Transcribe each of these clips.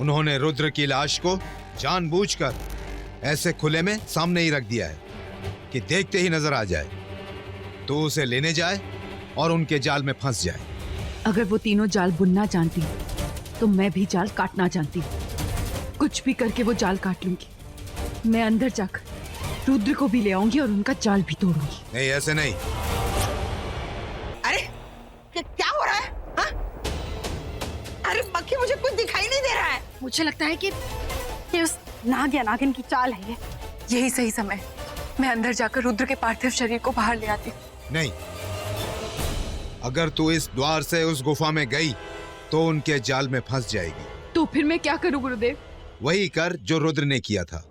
उन्होंने रुद्र की लाश को जानबूझकर ऐसे खुले में सामने ही रख दिया है कि देखते ही नजर आ जाए, तो उसे लेने जाए और उनके जाल में फंस जाए। अगर वो तीनों जाल बुनना जानती तो मैं भी जाल काटना जानती। कुछ भी करके वो जाल काट लूंगी। मैं अंदर जाकर रुद्र को भी ले आऊंगी और उनका जाल भी तोड़ूंगी। नहीं, ऐसे नहीं। अरे क्या हो रहा है? हा? अरे मक्खी, मुझे कुछ दिखाई नहीं दे रहा है। मुझे लगता है कि उस नाग या नागिन की चाल है ये। यही सही समय। मैं अंदर जाकर रुद्र के पार्थिव शरीर को बाहर ले आती। नहीं, अगर तू इस द्वार से उस गुफा में गई तो उनके जाल में फंस जाएगी। तो फिर मैं क्या करूं गुरुदेव? वही कर जो रुद्र ने किया था।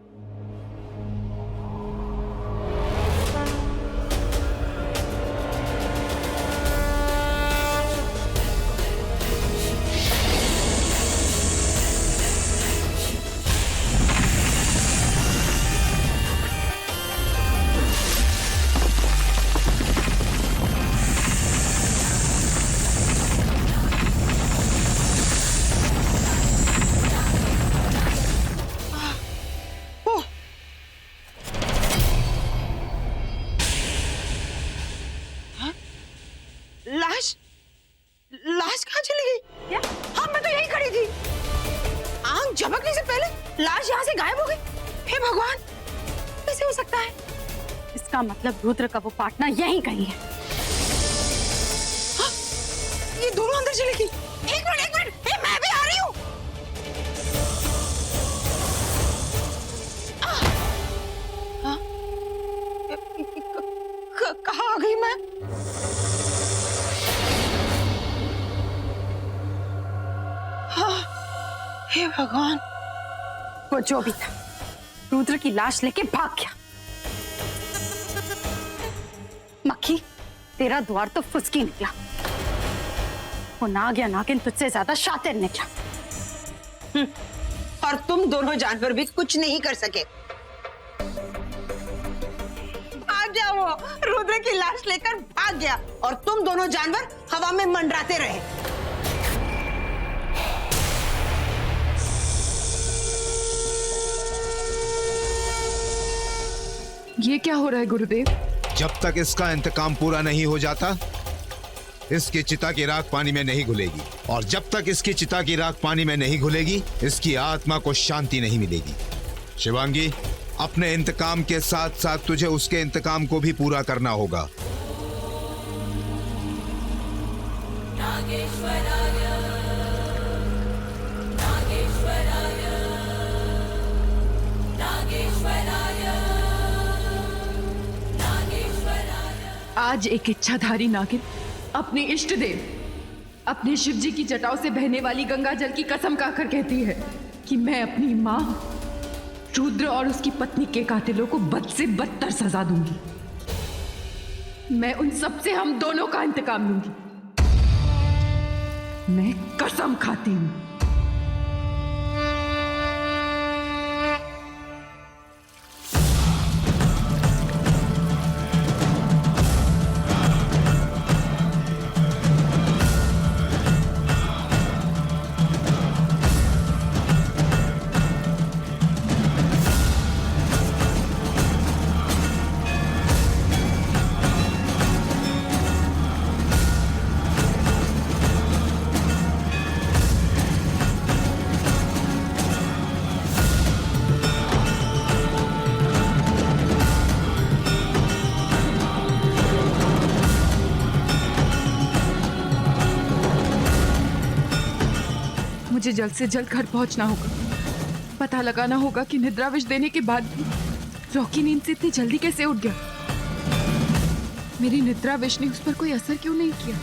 लाश कहाँ चली गई? क्या? हाँ, मैं तो यहीं खड़ी थी। आंख झपकने से पहले लाश यहाँ से गायब हो गई। हे भगवान, कैसे हो सकता है? इसका मतलब रुद्र का वो पार्टनर यहीं कहीं है। हाँ, ये दोनों अंदर चली गई। एक मिनट, हे, मैं भी आ रही हूँ। कहाँ आ गई मैं? हे भगवान, वो जो भी था, रुद्र की लाश लेके भाग गया। मक्खी, तेरा द्वार तो फुसकी निकला। वो नाग या नागिन तुझसे ज्यादा शातिर निकला। और तुम दोनों जानवर भी कुछ नहीं कर सके। भाग गया वो, रुद्र की लाश लेकर भाग गया और तुम दोनों जानवर हवा में मंडराते रहे। ये क्या हो रहा है गुरुदेव? जब तक इसका इंतकाम पूरा नहीं हो जाता, इसकी चिता की राख पानी में नहीं घुलेगी, और जब तक इसकी चिता की राख पानी में नहीं घुलेगी, इसकी आत्मा को शांति नहीं मिलेगी। शिवांगी, अपने इंतकाम के साथ साथ तुझे उसके इंतकाम को भी पूरा करना होगा। आज एक इच्छाधारी नागिन अपने इष्ट देव, अपने शिव जी की जटाओं से बहने वाली गंगा जल की कसम खाकर कहती है कि मैं अपनी मां रुद्र और उसकी पत्नी के कातिलों को बद से बदतर सजा दूंगी। मैं उन सब से हम दोनों का इंतकाम लूंगी। मैं कसम खाती हूं। मुझे जल्द से जल्द घर पहुंचना होगा। पता लगाना होगा कि निद्राविष देने के बाद भी रॉकी नींद से इतनी जल्दी कैसे उठ गया। मेरी निद्राविष ने उस पर कोई असर क्यों नहीं किया?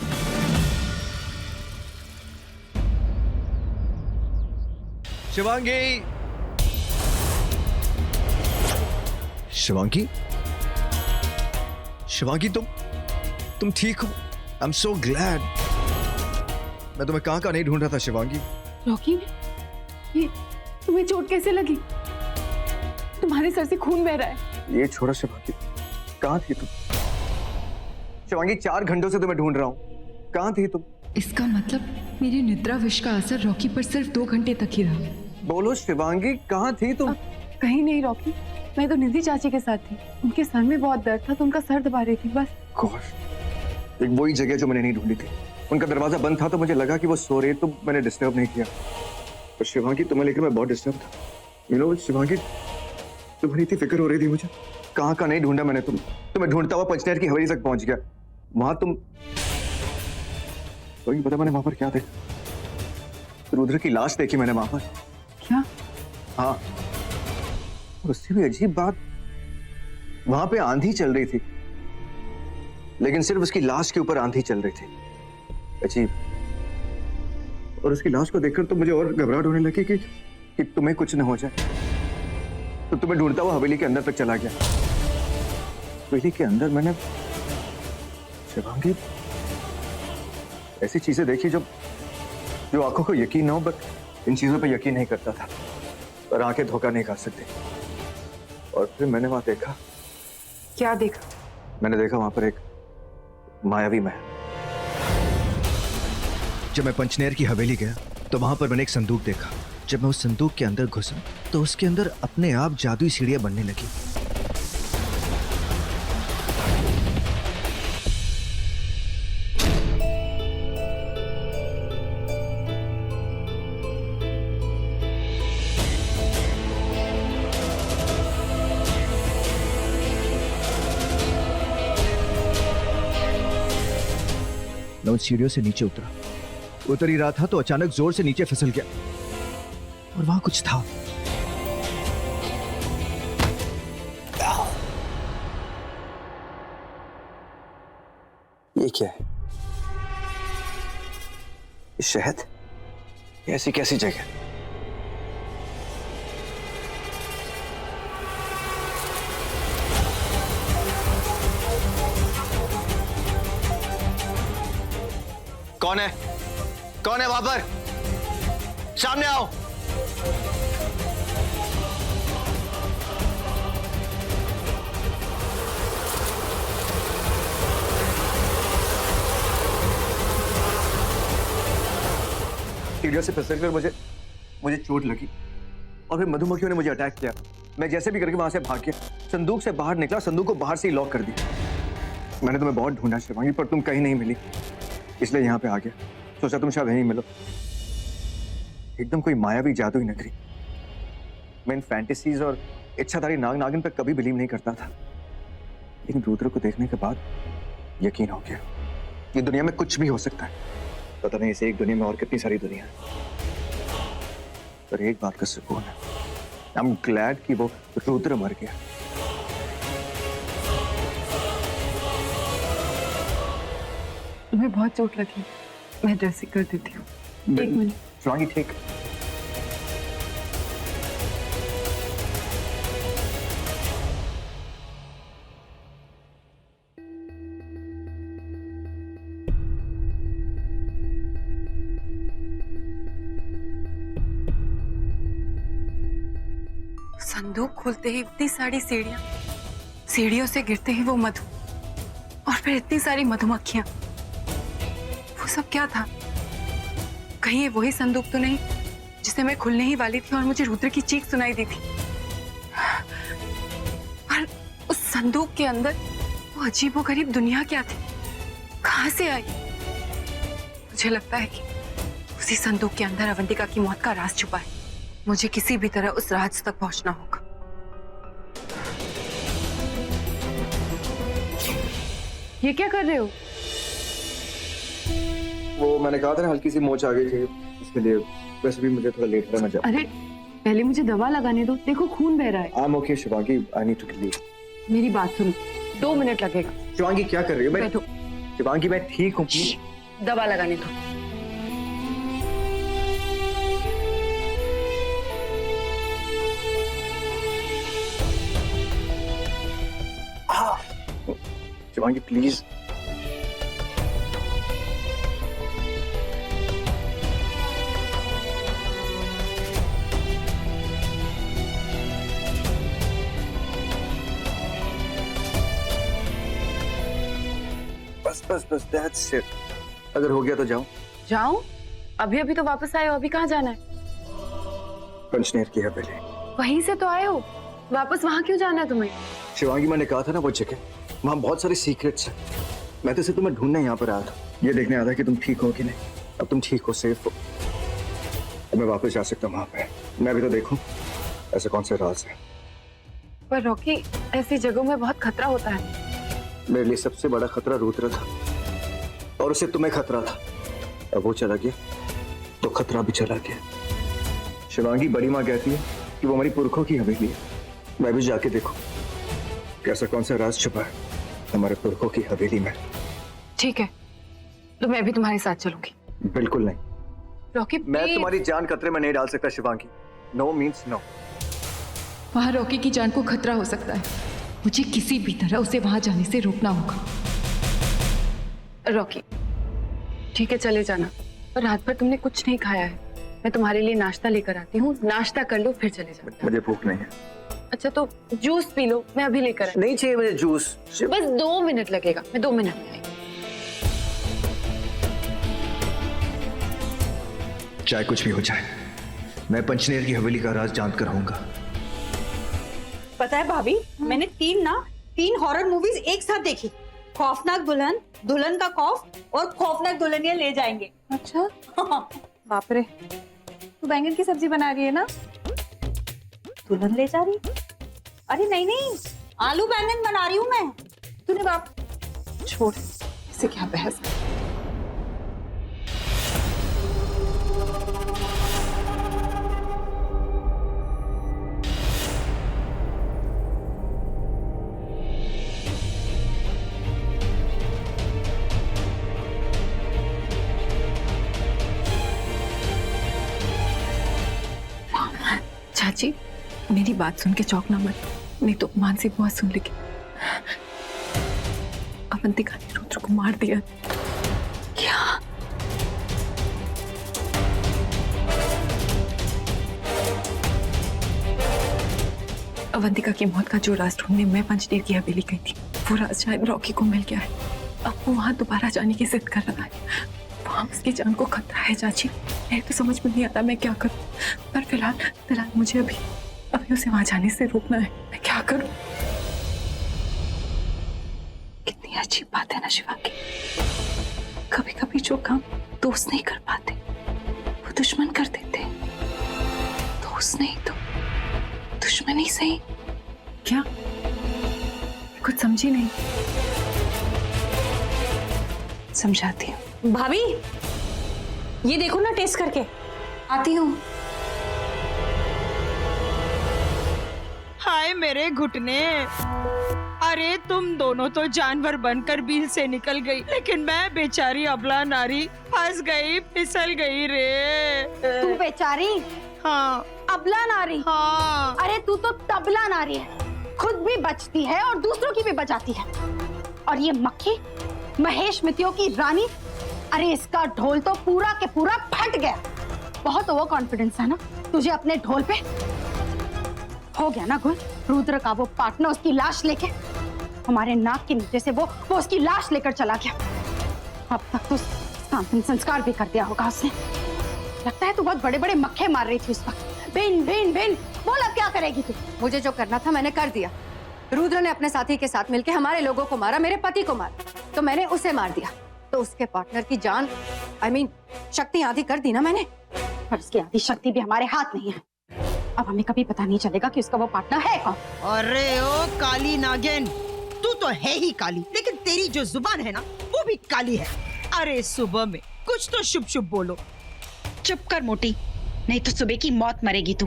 शिवांगी, शिवांगी, शिवांगी, तुम ठीक हो? I am so glad. मैं तुम्हें कहाँ नहीं ढूंढ रहा था शिवांगी। रॉकी, ये तुम्हें चोट कैसे लगी? तुम्हारे सर से खून बह रहा है। ये छोड़ो शिवांगी, कहाँ थी तुम? शिवांगी, 4 घंटों से तुम्हें ढूंढ रहा हूँ, कहाँ थी तुम? इसका मतलब मेरी निद्रा विष का असर रॉकी पर सिर्फ 2 घंटे तक ही रहा। बोलो शिवांगी, कहाँ थी तुम? कहीं नहीं रॉकी, मैं तो निधि चाची के साथ थी। उनके सर में बहुत दर्द था तो उनका सर दबा रही थी बस। गॉश, एक वही जगह जो मैंने नहीं ढूंढी थी। उनका दरवाजा बंद था तो मुझे लगा कि वो सो रही, तो मैंने डिस्टर्ब नहीं किया। पर शिवांगी, तुम्हें लेकर मैं बहुत डिस्टर्ब था। यू नो शिवांगी, तुम्हारी इतनी फिक्र हो रही थी मुझे। कहाँ का नहीं ढूंढा मैंने तुम्हें ढूंढता हुआ पंचनेर की हवेली तक पहुंच गया। वहां तुम तो पता मैंने वहां पर क्या देखा? रुद्र की लाश देखी मैंने वहां पर। क्या? हाँ, और उससे भी अजीब बात, वहां पे आंधी चल रही थी, लेकिन सिर्फ उसकी लाश के ऊपर आंधी चल रही थी। अजीब। और उसकी लाश को देखकर तो मुझे और घबराहट होने लगी कि तुम्हें कुछ न हो जाए। तो तुम्हें ढूंढता हुआ हवेली के अंदर तक चला गया। हवेली के अंदर मैंने शिवांगी ऐसी चीजें देखी जो आंखों को यकीन न हो, बट इन चीजों पे यकीन नहीं करता था, और आंखें धोखा नहीं खा सकती। और फिर मैंने वहां देखा। क्या देखा? मैंने देखा वहां पर एक मायावी महल। जब मैं पंचनेर की हवेली गया तो वहां पर मैंने एक संदूक देखा। जब मैं उस संदूक के अंदर घुसा तो उसके अंदर अपने आप जादुई सीढ़ियां बनने लगी। मैं उन सीढ़ियों से नीचे उतर ही रहा था तो अचानक जोर से नीचे फिसल गया, और वहां कुछ था। ये क्या है? ये शहद? ऐसी कैसी जगह? कौन है? कौन है वहां पर? सामने आओ। सीढ़ियों से फिसलकर मुझे चोट लगी, और फिर मधुमक्खियों ने मुझे अटैक किया। मैं जैसे भी करके वहां से भाग गया, संदूक से बाहर निकला, संदूक को बाहर से ही लॉक कर दिया। मैंने तुम्हें बहुत ढूंढा शिवांगी, पर तुम कहीं नहीं मिली, इसलिए यहाँ पे आ गया। सोचा तुम शायद यहीं मिलो। एकदम कोई मायावी जादुई नगरी। मैं इन फैंटेसीज और इच्छाधारी नाग नागिन पर कभी बिलीव नहीं करता था, लेकिन रुद्र को देखने के बाद यकीन हो गया, ये दुनिया में कुछ भी हो सकता है। पता नहीं इसे एक दुनिया में और कितनी सारी दुनिया है, पर एक बात का सुकून है, आई एम ग्लैड कि वो रुद्र मर गया। तुम्हें बहुत चोट लगी, मैं ड्रेसिंग कर देती हूँ। एक मिनट। शिवांगी, ठीक। संदूक खोलते ही इतनी सारी सीढ़ियां, सीढ़ियों से गिरते ही वो मधु, और फिर इतनी सारी मधुमक्खियां। वो सब क्या था? कहीं ये वही संदूक तो नहीं जिसे मैं खुलने ही वाली थी और मुझे रुद्र की चीख सुनाई दी थी? और उस संदूक के अंदर वो अजीबोगरीब दुनिया क्या थी? कहां से आई? मुझे लगता है कि उसी संदूक के अंदर अवंतिका की मौत का राज छुपा है। मुझे किसी भी तरह उस राज तक पहुंचना होगा। ये क्या कर रहे हो? वो मैंने कहा था ना, हल्की सी मोच आ गई थी, इसके लिए। वैसे भी मुझे थोड़ा लेट हो रहा है, मैं जाऊँ। अरे पहले मुझे दवा लगाने दो, देखो खून बह रहा है। I'm okay, Shivangi, I need to leave. मेरी बात सुनो, 2 मिनट लगेगा। शिवांगी क्या कर रही हो? बैठो। शिवांगी, मैं ठीक हूँ। दवा लगाने दो। शिवांगी प्लीज। बस दैट्स इट। अगर हो गया तो जाओ। जाऊं? अभी अभी तो वापस आए हो, अभी कहाँ जाना है? पंचनेर की हवेली। वहीं से तो आए हो, वापस वहां क्यों जाना है तुम्हें? शिवांगी, मैंने कहा था ना वो जगह, वहाँ बहुत सारे सीक्रेट्स हैं। मैं तो सिर्फ तुम्हें ढूंढने यहाँ पर आया था, ये देखने आया था कि तुम ठीक हो कि नहीं। अब तुम ठीक हो, सेफ हो, अब मैं वापस जा सकता हूँ वहाँ पे। मैं भी तो देखूं ऐसे कौन से राज हैं। पर रॉकी, ऐसी जगहों में बहुत खतरा होता है। मेरे लिए सबसे बड़ा खतरा रुद्र था और उसे तुम्हें खतरा था। अब वो चला गया तो खतरा भी चला गया। शिवांगी, बड़ी माँ कहती है कि वो हमारी पुरखों की हवेली है। मैं भी जाके देखूं कैसा कौन सा राज छुपा है हमारे पुरखों की हवेली में। ठीक है, तो मैं भी तुम्हारे साथ चलूंगी। बिल्कुल नहीं, रॉकी मैं please। तुम्हारी जान खतरे में नहीं डाल सकता शिवांगी। No means no. वहां रॉकी की जान को खतरा हो सकता है, मुझे किसी भी तरह उसे वहां जाने से रोकना होगा। रॉकी, ठीक है चले जाना, पर रात भर तुमने कुछ नहीं खाया है। मैं तुम्हारे लिए नाश्ता लेकर आती हूँ, नाश्ता कर लो फिर चले जाना। मुझे भूख नहीं है। अच्छा तो जूस पी लो, मैं अभी लेकर आई। नहीं चाहिए मुझे जूस। बस 2 मिनट लगेगा, मैं 2 मिनट में आई। चाहे कुछ भी हो जाए, मैं पंचनेर की हवेली का राज जानकर रहूंगा। पता है भाभी, मैंने 3 हॉरर मूवीज एक साथ देखी। खौफनाक दुल्हन, दुल्हन का खौफ और खौफनाक दुल्हनिया ले जाएंगे। अच्छा बाप रे, तू बैंगन की सब्जी बना रही है ना? दुल्हन ले जा रही? अरे नहीं, आलू बैंगन बना रही हूँ मैं। तूने बाप छोड़, इसे क्या बहस। चाची, मेरी बात सुन के चौंकना मत, नहीं तो मानसी बुआ सुन लेगी। अवंतिका ने रुद्र को मार दिया। क्या? अवंतिका की मौत का जो राज ढूंढने मैं पंचनेर की हवेली गई थी, वो राज शायद रॉकी को मिल गया है। अब वो वहां दोबारा जाने की जिद कर रहा है। वहां उसकी जान को खतरा है चाची। मेरे तो समझ में नहीं आता मैं क्या करूं, पर फिलहाल मुझे अभी उसे वहां जाने से रोकना है। मैं क्या करूं? कितनी अच्छी बात है ना शिवांगी, कभी कभी जो काम दोस्त नहीं कर पाते वो दुश्मन कर देते। दोस्त नहीं तो दुश्मन ही सही। क्या? कुछ समझी नहीं। समझाती हूँ। भाभी, ये देखो ना, टेस्ट करके आती हूँ। हाय मेरे घुटने। अरे तुम दोनों तो जानवर बनकर बिल से निकल गई, लेकिन मैं बेचारी अबला नारी फंस गई, फिसल गई रे। तू बेचारी? हाँ। अबला नारी? हाँ। अरे तू तो तबला नारी है, खुद भी बचती है और दूसरों की भी बचाती है। और ये मक्खी महेश मितियों की रानी, अरे इसका ढोल तो पूरा के पूरा फट गया। बहुत ओवर कॉन्फिडेंस है ना तुझे अपने ढोल पे। हो गया ना गुल, रुद्र का वो पार्टनर उसकी लाश लेके हमारे नाक के नीचे से वो उसकी लाश लेकर चला गया। अब तक तो अंतिम संस्कार भी कर दिया होगा उसने। लगता है तू बहुत बड़े बड़े मक्खे मार रही थी उस वक्त। बिन बिन बिन बोला, क्या करेगी तू? मुझे जो करना था मैंने कर दिया। रुद्र ने अपने साथी के साथ मिलकर हमारे लोगों को मारा, मेरे पति को मारा, तो मैंने उसे मार दिया। तो उसके पार्टनर की जान शक्ति आधी कर दी ना मैंने। और उसकी आधी शक्ति भी हमारे हाथ नहीं है। अब हमें कभी पता नहीं चलेगा कि उसका वो पार्टनर है कौन। अरे ओ काली नागिन, तू तो है ही काली, लेकिन तेरी जो जुबान है ना वो भी काली है। अरे सुबह में कुछ तो शुभ शुभ बोलो। चुप कर मोटी, नहीं तो सुबह की मौत मरेगी तू।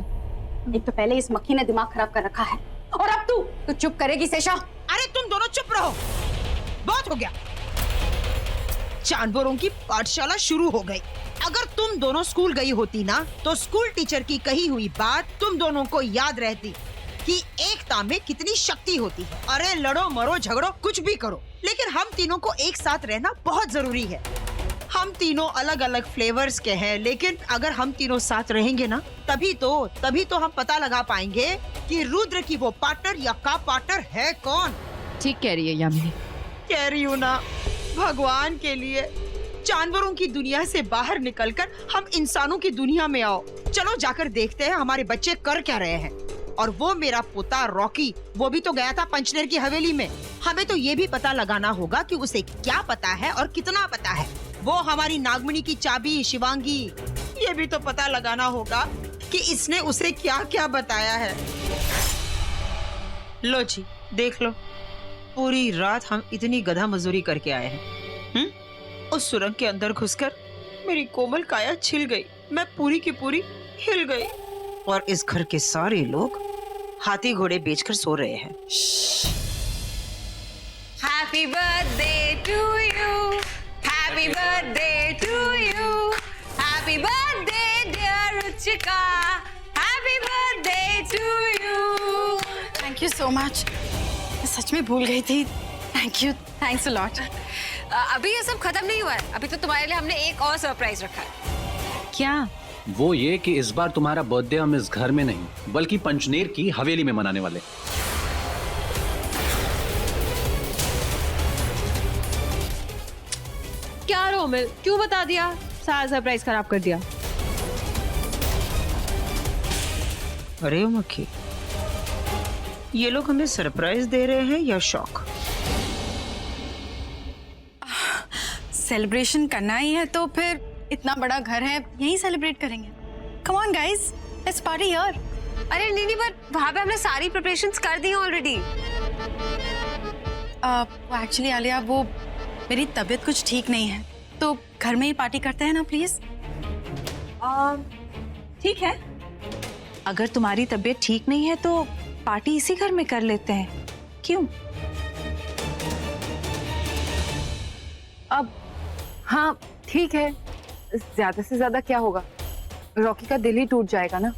एक तो पहले इस मक्खी ने दिमाग खराब कर रखा है, और अब तू चुप करेगी शेषा? अरे तुम दोनों चुप रहो, बहुत हो गया। जानवरों की पाठशाला शुरू हो गई। अगर तुम दोनों स्कूल गई होती ना, तो स्कूल टीचर की कही हुई बात तुम दोनों को याद रहती कि एकता में कितनी शक्ति होती है। अरे लड़ो मरो झगड़ो कुछ भी करो, लेकिन हम तीनों को एक साथ रहना बहुत जरूरी है। हम तीनों अलग अलग फ्लेवर्स के हैं, लेकिन अगर हम तीनों साथ रहेंगे ना, तभी तो हम पता लगा पाएंगे कि रुद्र की वो पार्टनर या का पार्टनर है कौन। ठीक कह रही है यामिनी। कह रही हूँ ना, भगवान के लिए जानवरों की दुनिया से बाहर निकलकर हम इंसानों की दुनिया में आओ। चलो जाकर देखते हैं हमारे बच्चे कर क्या रहे हैं। और वो मेरा पोता रॉकी, वो भी तो गया था पंचनेर की हवेली में। हमें तो ये भी पता लगाना होगा कि उसे क्या पता है और कितना पता है। वो हमारी नागमणि की चाबी शिवांगी, ये भी तो पता लगाना होगा कि इसने उसे क्या क्या बताया है। लो जी, देख लो, पूरी रात हम इतनी गधा मजदूरी करके आए हैं। उस सुरंग के अंदर घुसकर मेरी कोमल काया छिल गई, मैं पूरी की पूरी हिल गई। और इस घर के सारे लोग हाथी घोड़े बेचकर सो रहे हैं। Happy birthday to you. Happy birthday to you. Happy birthday dear Ruchika. Happy birthday to you. Thank you so much. मैं सच में भूल गई थी। Thank you, thanks a lot. अभी ये सब खत्म नहीं हुआ है, अभी तो तुम्हारे लिए हमने एक और सरप्राइज रखा है। क्या? वो ये कि इस बार तुम्हारा बर्थडे हम इस घर में नहीं बल्कि पंचनेर की हवेली में मनाने वाले। क्या रोमिल, क्यों बता दिया? सारा सरप्राइज खराब कर दिया। अरे मक्खी, ये लोग हमें सरप्राइज दे रहे हैं या शौक? सेलिब्रेशन करना ही है तो फिर इतना बड़ा घर है, यहीं सेलिब्रेट करेंगे। Come on guys, let's party here. अरे नहीं, पर वहाँ पे हमने सारी प्रिपरेशंस कर दी ऑलरेडी। एक्चुअली आलिया, वो मेरी तबीयत कुछ ठीक नहीं है, तो घर में ही पार्टी करते हैं ना प्लीज। ठीक है, अगर तुम्हारी तबीयत ठीक नहीं है तो पार्टी इसी घर में कर लेते हैं, क्यों? अब हाँ ठीक है, ज्यादा से ज्यादा क्या होगा, रॉकी का दिल ही टूट जाएगा ना।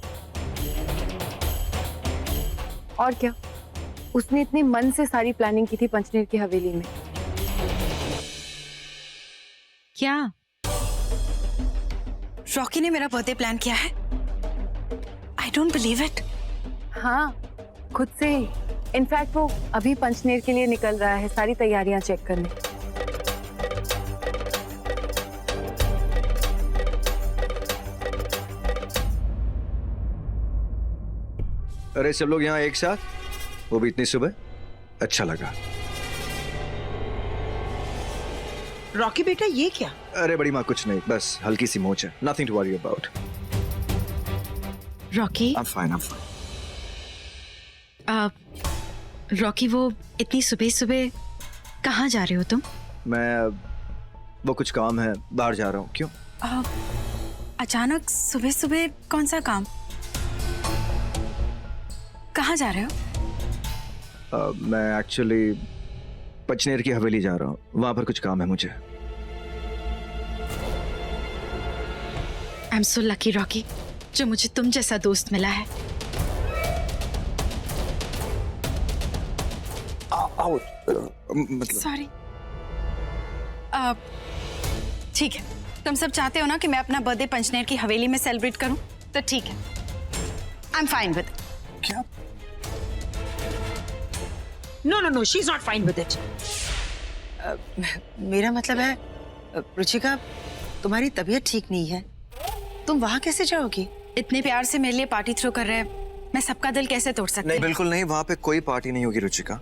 और क्या, उसने इतने मन से सारी प्लानिंग की थी पंचनेर की हवेली में। क्या रॉकी ने मेरा बर्थडे प्लान किया है? I don't believe it. हाँ, खुद से ही। इनफैक्ट वो अभी पंचनेर के लिए निकल रहा है सारी तैयारियां चेक करने। अरे सब लोग यहाँ एक साथ, वो भी इतनी सुबह, अच्छा लगा। रॉकी बेटा, ये क्या? अरे बड़ी माँ, कुछ नहीं, बस हल्की सी मोच है, nothing to worry about. Rocky, I'm fine. Rocky, वो इतनी सुबह सुबह कहाँ जा रहे हो तुम? मैं वो कुछ काम है, बाहर जा रहा हूँ। क्यों? अचानक सुबह सुबह कौन सा काम? कहाँ जा रहे हो? मैं एक्चुअली पंचनेर की हवेली जा रहा हूँ, वहां पर कुछ काम है मुझे। I am so lucky Rocky, जो मुझे तुम जैसा दोस्त मिला है। मतलब सॉरी। ठीक है, तुम सब चाहते हो ना कि मैं अपना बर्थडे पंचनेर की हवेली में सेलिब्रेट करूं, तो ठीक है, आई एम फाइन विद। क्या? No, she is not fine with it. मेरा मतलब है, रुचिका, तुम्हारी तबीयत ठीक नहीं है, तुम वहां कैसे जाओगी? इतने प्यार से मेरे लिए पार्टी थ्रो कर रहे हैं, मैं सबका दिल कैसे तोड़ सकती नहीं, हूँ? बिल्कुल नहीं, वहां पे कोई पार्टी नहीं होगी रुचिका।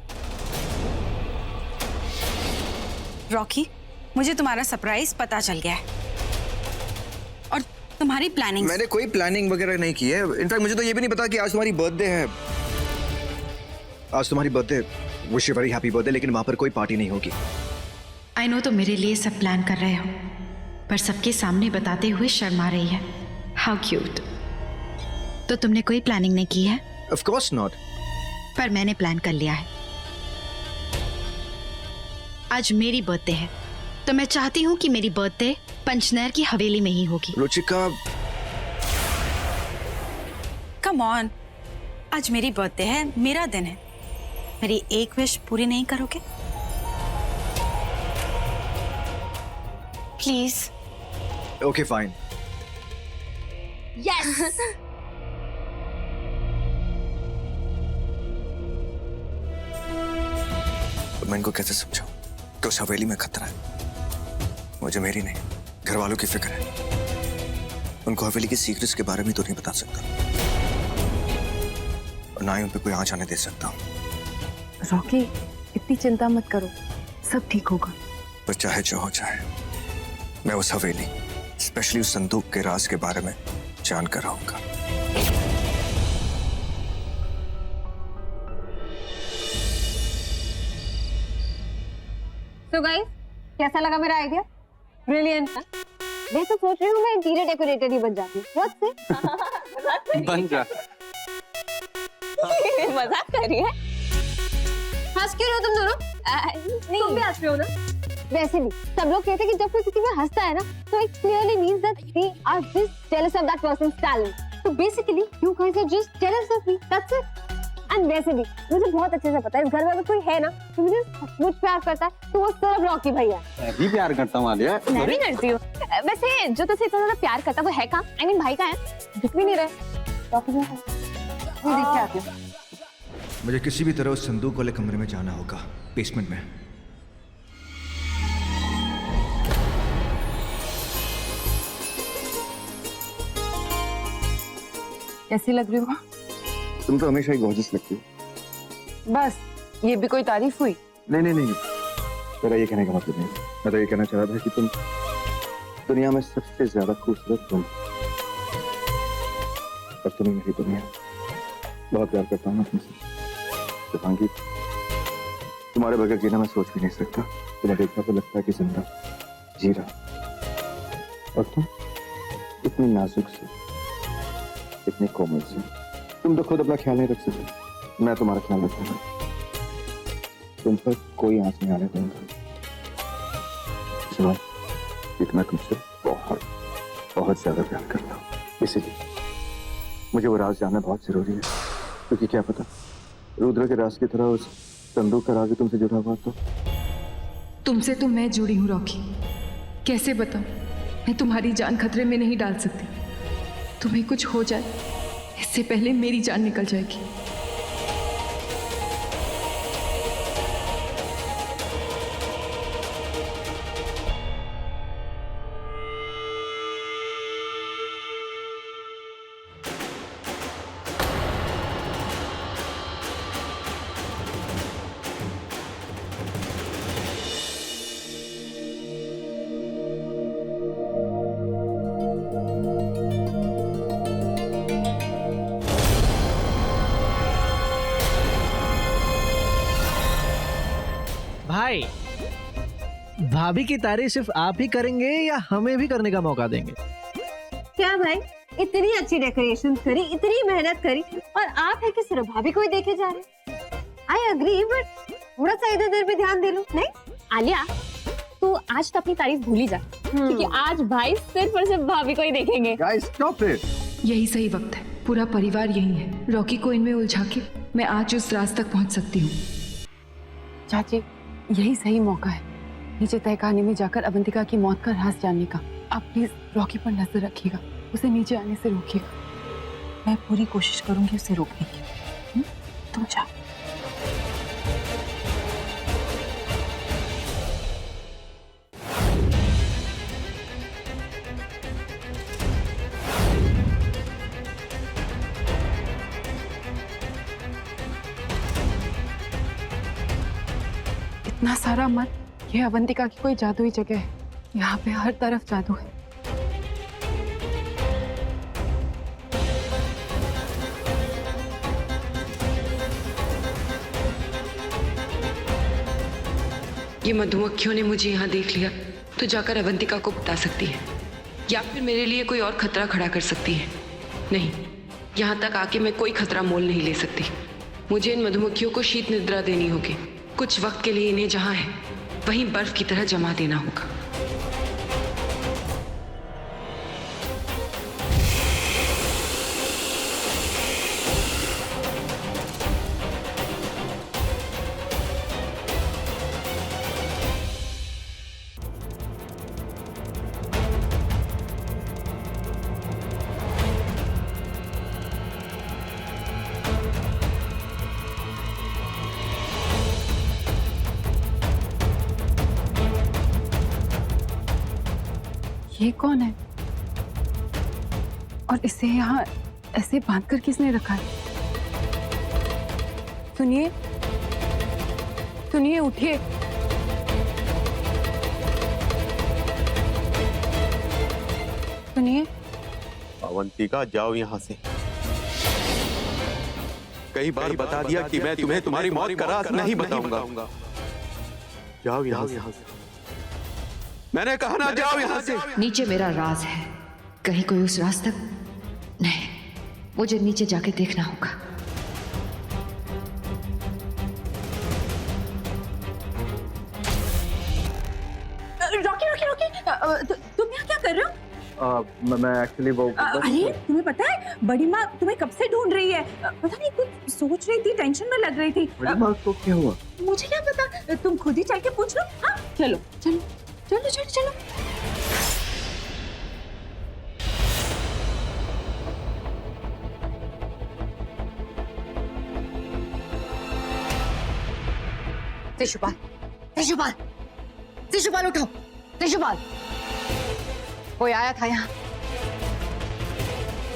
रॉकी, मुझे तुम्हारा सरप्राइज पता चल गया है और तुम्हारी प्लानिंग। मैंने कोई प्लानिंग वगैरह नहीं की है। इनफैक्ट मुझे तो ये भी नहीं पता कि आज तुम्हारी बर्थडे है। आज तुम्हारी birthday, wish you very happy birthday, लेकिन वहां पर कोई पार्टी नहीं होगी। आई नो तुम मेरे लिए सब प्लान कर रहे हो, पर सबके सामने बताते हुए शर्मा रही है। How cute. तो तुमने कोई प्लानिंग नहीं की है? Of course not. पर मैंने प्लान कर लिया है। आज मेरी बर्थडे है, तो मैं चाहती हूँ कि मेरी बर्थडे पंचनेर की हवेली में ही होगी। रुचिका, कम ऑन, आज मेरी बर्थडे है, मेरा दिन है, मेरी एक विश पूरी नहीं करोगे? प्लीज। Okay fine. यस। मैं इनको कैसे समझाऊं कि उस हवेली में खतरा है? मुझे मेरी नहीं, घर वालों की फिक्र है। उनको हवेली के सीक्रेट्स के बारे में तो नहीं बता सकता, और ना ही उन पे कोई आँच आने दे सकता हूँ। रॉकी, इतनी चिंता मत करो, सब ठीक होगा। पर चाहे जो हो जाए, मैं उस हवेली, स्पेशली उस संदूक के राज के बारे में जान कर रहूंगा। तो गाइस, कैसा लगा मेरा आइडिया? ब्रिलियंट। मैं तो सोच रही हूँ मैं इंटीरियर डेकोरेटर ही बन जाती हूँ। व्हाट से? बन जा। मजाक कर रही है? हंस क्यों रहे हो तुम दोनों? नहीं, तुम भी हंस रहे हो ना? वैसे भी सब लोग कहते हैं कि जब कोई किसी पे हंसता है ना, तो it clearly means that they are just jealous of that person's talent. So basically, you guys are just jealous of me. That's it. And वैसे भी मुझे बहुत अच्छे से पता है, इस घर में अगर कोई है ना तो मुझे सचमुच प्यार करता है, तो वो सिर्फ रॉकी भैया। मैं भी प्यार करता हूँ आलिया। मैं भी करती हूँ। वैसे जो तुझसे इतना ज्यादा प्यार करता है वो है कहाँ? I mean भाई का है? दिख भी नहीं रहे। रॉकी भैया वो देख के आती हूँ। मुझे किसी भी तरह उस संदूक वाले कमरे में जाना होगा, बेसमेंट में। कैसी लग रही हो? तुम तो हमेशा ही गॉर्जियस लगती हो। बस ये भी कोई तारीफ हुई? नहीं नहीं नहीं, तेरा ये कहने का मतलब नहीं। मैं तो ये कहना चाह रहा था कि तुम दुनिया में सबसे ज्यादा खूबसूरत तुम, और तुम्हें मेरी दुनिया। बहुत प्यार करता हूँ मैं तुमसे शुभांगी। तुम्हारे बगैर जीना मैं सोच भी नहीं सकता। तुम्हें देखा तो लगता है कि जिंदा जी रहा, और तुम इतनी नाजुक से, इतनी कोमल से। तुम तो खुद अपना ख्याल नहीं रख सकते, मैं तुम्हारा ख्याल रखूंगा। तुम पर कोई आंच नहीं आने दूंगा। सुनो, मैं तुमसे बहुत बहुत ज्यादा प्यार करता हूँ, इसीलिए मुझे वो राज जानना बहुत जरूरी है। क्योंकि क्या पता रुद्र के राज की तरह उस संदूक का राज भी तुमसे जुड़ा हुआ। तो तुमसे तो मैं जुड़ी हूँ रॉकी, कैसे बताऊं? मैं तुम्हारी जान खतरे में नहीं डाल सकती। तुम्हें कुछ हो जाए इससे पहले मेरी जान निकल जाएगी। भाई, भाभी की तारीफ सिर्फ आप ही करेंगे या हमें भी करने का मौका देंगे? क्या भाई, इतनी अच्छी डेकोरेशन करी, इतनी मेहनत करी, और आप है कि सिर्फ भाभी को ही देखे जा रहे? आई एग्री, बट थोड़ा सा इधर उधर भी ध्यान दे लो। नहीं आलिया, तू आज तो अपनी तारीफ भूल ही जा, क्योंकि आज भाई सिर्फ और सिर्फ भाभी को ही देखेंगे। Guys stop it. यही सही वक्त है, पूरा परिवार यही है। रॉकी को इनमें उलझा के मैं आज उस राज तक पहुंच सकती हूँ। चाची, यही सही मौका है नीचे तहखाने में जाकर अवंतिका की मौत का राज जानने का। आप प्लीज रॉकी पर नजर रखिएगा, उसे नीचे आने से रोकिएगा। मैं पूरी कोशिश करूंगी उसे रोकने की। तुम जाओ। इतना सारा मन, ये अवंतिका की कोई जादुई जगह है। यहाँ पे हर तरफ जादू है। ये मधुमक्खियों ने मुझे यहाँ देख लिया तो जाकर अवंतिका को बता सकती है, या फिर मेरे लिए कोई और खतरा खड़ा कर सकती है। नहीं, यहाँ तक आके मैं कोई खतरा मोल नहीं ले सकती। मुझे इन मधुमक्खियों को शीत निद्रा देनी होगी। कुछ वक्त के लिए इन्हें जहाँ है वहीं बर्फ की तरह जमा देना होगा। ये कौन है? और इसे यहाँ ऐसे बांध कर किसने रखा है? सुनिए, सुनिए, उठिए। सुनिए। अवंतिका, जाओ यहाँ से। कई बार बता दिया कि मैं तुम्हें तुम्हारी मौत का राज नहीं बताऊंगा। जाओ यहाँ से। मैंने कहा ना, जाओ यहाँ से। नीचे मेरा राज है, कहीं कोई उस राज तक नहीं, मुझे नीचे जाके देखना होगा। रॉकी रॉकी रॉकी, तुम यहाँ क्या कर रहे हो? मैं एक्चुअली वो अरे तुम्हें पता है बड़ी माँ तुम्हें कब से ढूंढ रही है। पता नहीं कुछ सोच रही थी, टेंशन में लग रही थी। बड़ी माँ को क्या हुआ? मुझे क्या पता, तुम खुद ही चल के पूछ लो। हाँ चलो चलो चलो चलो चलो। शिशुपाल, शिशुपाल, शिशुपाल उठो, शिशुपाल। कोई आया था यहाँ?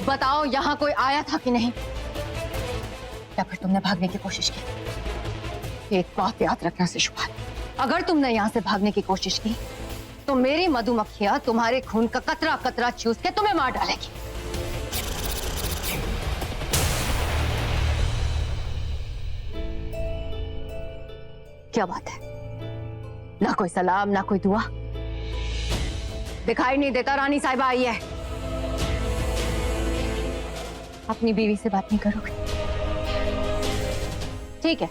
बताओ, यहाँ कोई आया था कि नहीं? या फिर तुमने भागने की कोशिश की? एक बात याद रखना शिशुपाल, अगर तुमने यहाँ से भागने की कोशिश की तो मेरी मधुमक्खियां तुम्हारे खून का कतरा कतरा चूस के तुम्हें मार डालेगी। क्या बात है? ना कोई सलाम, ना कोई दुआ? दिखाई नहीं देता रानी साहिबा आई है। अपनी बीवी से बात नहीं करोगे? ठीक है,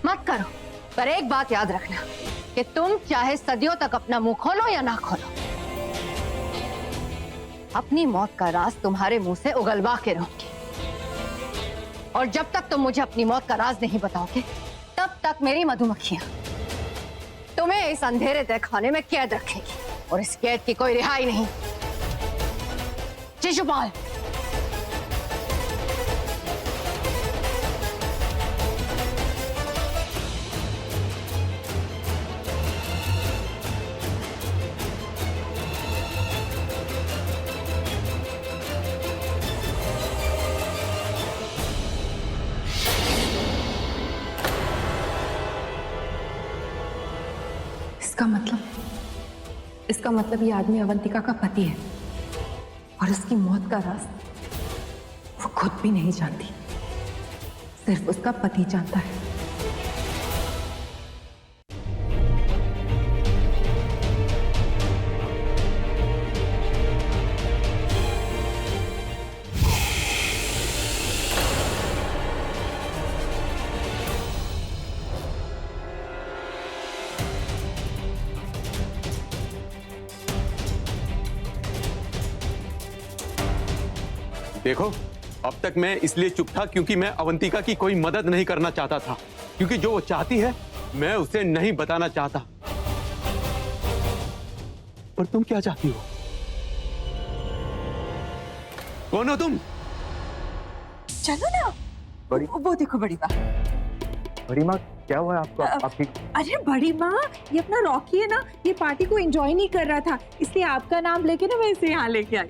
मत करो, पर एक बात याद रखना कि तुम चाहे सदियों तक अपना मुंह खोलो या ना खोलो, अपनी मौत का राज तुम्हारे मुंह से उगलवा के रहूंगी। और जब तक तुम मुझे अपनी मौत का राज नहीं बताओगे, तब तक मेरी मधुमक्खियां तुम्हें इस अंधेरे तहखाने में कैद रखेगी, और इस कैद की कोई रिहाई नहीं। शिशुपाल, इसका मतलब ये आदमी अवंतिका का पति है, और उसकी मौत का राज वो खुद भी नहीं जानती, सिर्फ उसका पति जानता है। देखो, अब तक मैं इसलिए चुप था क्योंकि मैं अवंतिका की कोई मदद नहीं करना चाहता था, क्योंकि जो वो चाहती है मैं उसे नहीं बताना चाहता। पर तुम क्या चाहती हो? कौन हो तुम? चलो ना। वो देखो बड़ी माँ। बड़ी माँ, क्या हुआ है आपको? आप ठीक? अरे बड़ी माँ, ये अपना रॉकी है ना, ये पार्टी को एंजॉय नहीं कर रहा था, इसलिए आपका नाम लेके ना मैं इसे यहाँ लेके आई।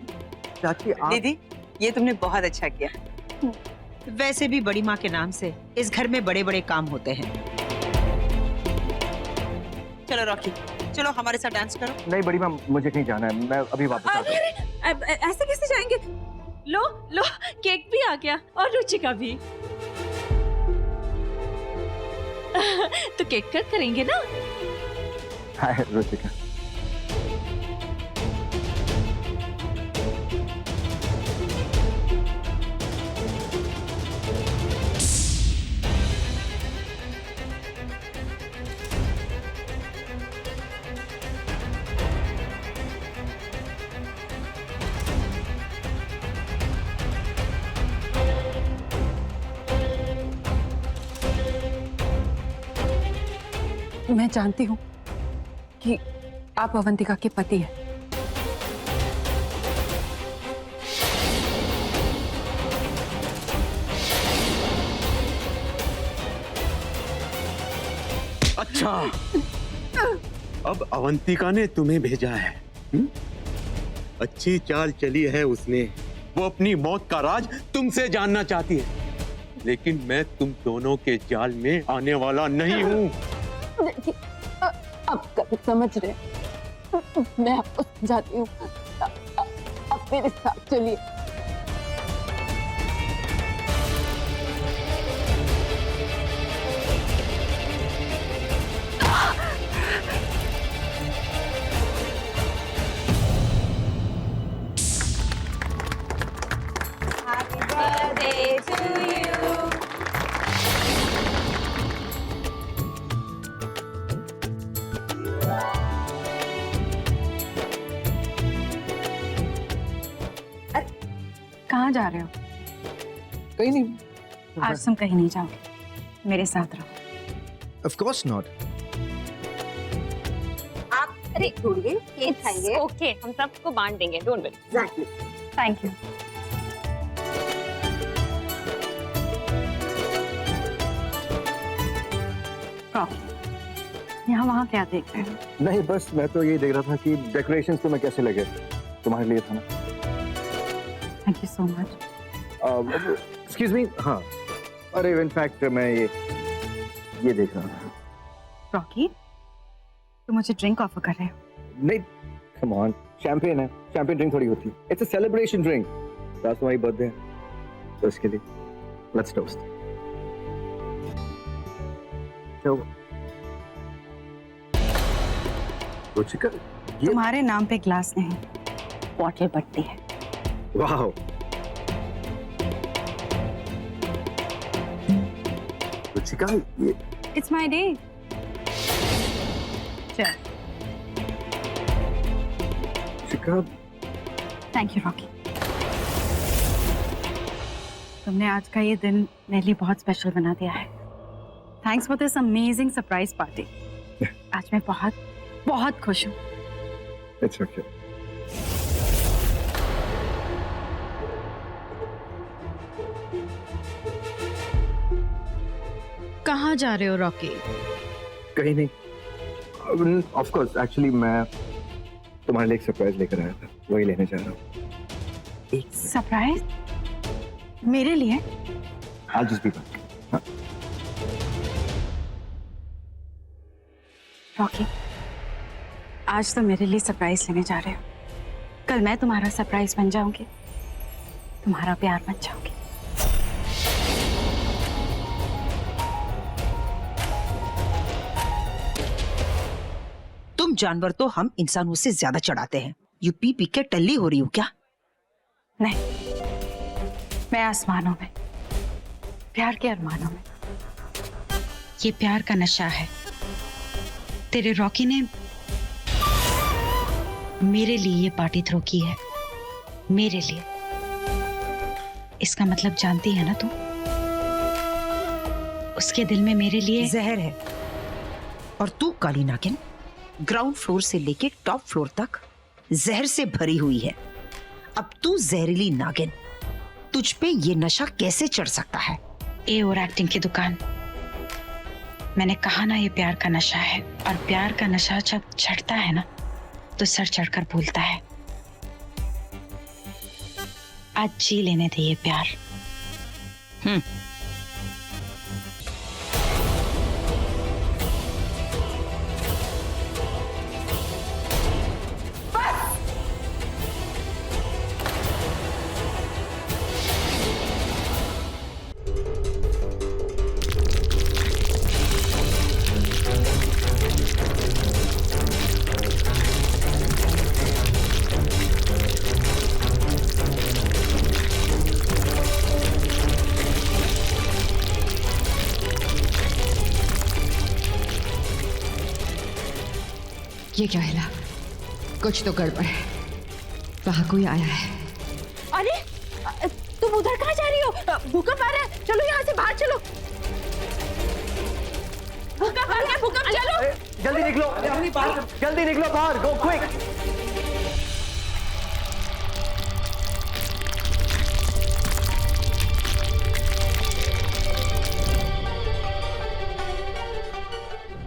चाची, आप... दीदी, ये तुमने बहुत अच्छा किया। वैसे भी बड़ी माँ के नाम से इस घर में बड़े बड़े काम होते हैं। चलो रॉकी, चलो हमारे साथ डांस करो। नहीं बड़ी माँ, मुझे कहीं जाना है, मैं अभी वापस आता हूँ। अरे ऐसे कैसे जाएंगे? लो लो, केक भी आ गया और रुचिका भी। तो केक कट करेंगे ना? हाय रुचिका। मैं जानती हूँ कि आप अवंतिका के पति हैं। अच्छा, अब अवंतिका ने तुम्हें भेजा है। अच्छी चाल चली है उसने, वो अपनी मौत का राज तुमसे जानना चाहती है, लेकिन मैं तुम दोनों के जाल में आने वाला नहीं हूँ। अब समझ रहे, मैं आपको समझाती हूँ। अब मेरे साथ चलिए। कहाँ जा रहे हो? कहीं नहीं। आज तुम कहीं नहीं जाओगे, मेरे साथ रहो। Of course not. आप अरे ढूंढिए केक खाएंगे। ओके, हम सबको बांट देंगे, don't worry. Exactly. Thank you. यहाँ वहाँ क्या देख रहे हो? नहीं, बस मैं तो ये देख रहा था कि डेकोरेशंस तुम्हें कैसे लगे। तुम्हारे लिए था ना। Thank you so much. Excuse me. हाँ, अरे इनफैक्ट मैं ये देख रहा था। रॉकी, तुम मुझे ड्रिंक ऑफर कर रहे हो? नहीं, कम ऑन, शैंपेन है, शैंपेन ड्रिंक थोड़ी होती है। It's a celebration drink. आज तुम्हारी बर्थडे है, तो इसके लिए लेट्स टोस्ट। रुचिका, ये तुम्हारे नाम पे ग्लास नहीं, बॉटल बढ़ती है। वाह, रुचिका, ये इट्स माय डे। चल। Ruchika, thank you Rocky. तुमने आज का ये दिन मेरे लिए बहुत स्पेशल बना दिया है। Thanks for this amazing surprise party. आज मैं बहुत बहुत खुश हूँ। It's okay. कहाँ जा रहे हो रॉकी? कहीं नहीं। ऑफ कोर्स, एक्चुअली मैं तुम्हारे लिए एक सरप्राइज लेकर आया था, वही लेने जा रहा हूँ। एक सरप्राइज मेरे लिए? आज जिस भी बात। हाँ। रॉकी, आज तो मेरे लिए सरप्राइज लेने जा रहे हो। कल मैं तुम्हारा सरप्राइज बन जाऊंगी, तुम्हारा प्यार बन जाऊंगी। तुम जानवर तो हम इंसानों से ज्यादा चढ़ाते हैं। यू पी पी के टल्ली हो रही हो क्या? नहीं, मैं आसमानों में, प्यार के अरमानों में। ये प्यार का नशा है। तेरे रॉकी ने मेरे लिए ये पार्टी थ्रो की है, मेरे लिए। इसका मतलब जानती है ना तुम? उसके दिल में मेरे लिए जहर है। और तू काली नागिन ग्राउंड फ्लोर से लेके टॉप फ्लोर तक जहर से भरी हुई है। अब तू जहरीली नागिन, तुझ पे ये नशा कैसे चढ़ सकता है? ए और एक्टिंग की दुकान। मैंने कहा ना, ये प्यार का नशा है, और प्यार का नशा जब चढ़ता है ना तो सर चढ़कर बोलता है। आज जी लेने दे ये प्यार। ये क्या हिला? कुछ तो गड़बड़ है। वहां कोई आया है। अरे तुम उधर कहाँ जा रही हो? भूकंप आ रहा है, चलो यहाँ से बाहर चलो। भूकंप आ रहा है, भूकंप, चलो जल्दी निकलो, जल्दी निकलो बाहर, गो क्विक।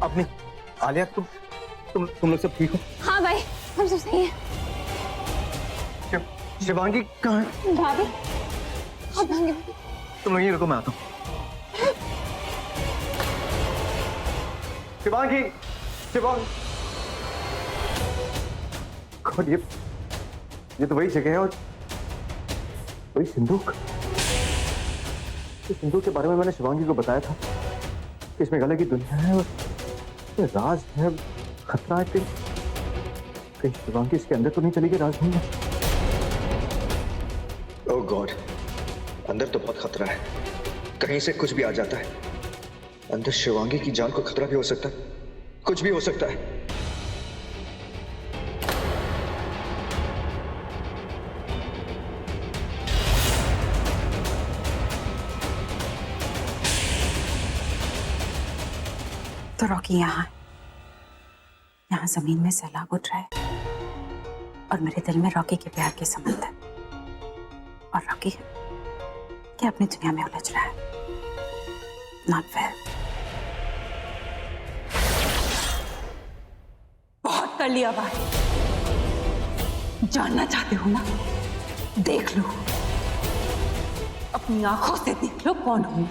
अपनी आलिया, तुम लोग सब ठीक हो? हाँ भाई, हम सब सही हैं। शिवांगी कहाँ है? भाभी आप भागे। तुम लोग यहीं रुको, मैं आता हूँ। शिवांगी, शिवांगी। गॉड, ये तो वही जगह है और वही सिंदूक। इस सिंदूक के बारे में मैंने शिवांगी को बताया था कि इसमें गले की दुनिया है और ये राज है, खतरा है। कहीं शिवांगी इसके अंदर तो नहीं चली गई राज नहीं है। ओह गॉड, अंदर तो बहुत खतरा है, कहीं से कुछ भी आ जाता है। अंदर शिवांगी की जान को खतरा भी हो सकता है, कुछ भी हो सकता है। तो रॉकी यहाँ जमीन में सैलाब उठ रहा है और मेरे दिल में रॉकी के प्यार के संबंध है और रॉकी क्या अपनी दुनिया में उलझ रहा है। Not fair. बहुत कर लिया बात। जानना चाहते हो ना, देख लो, अपनी आंखों से देख लो कौन हूं।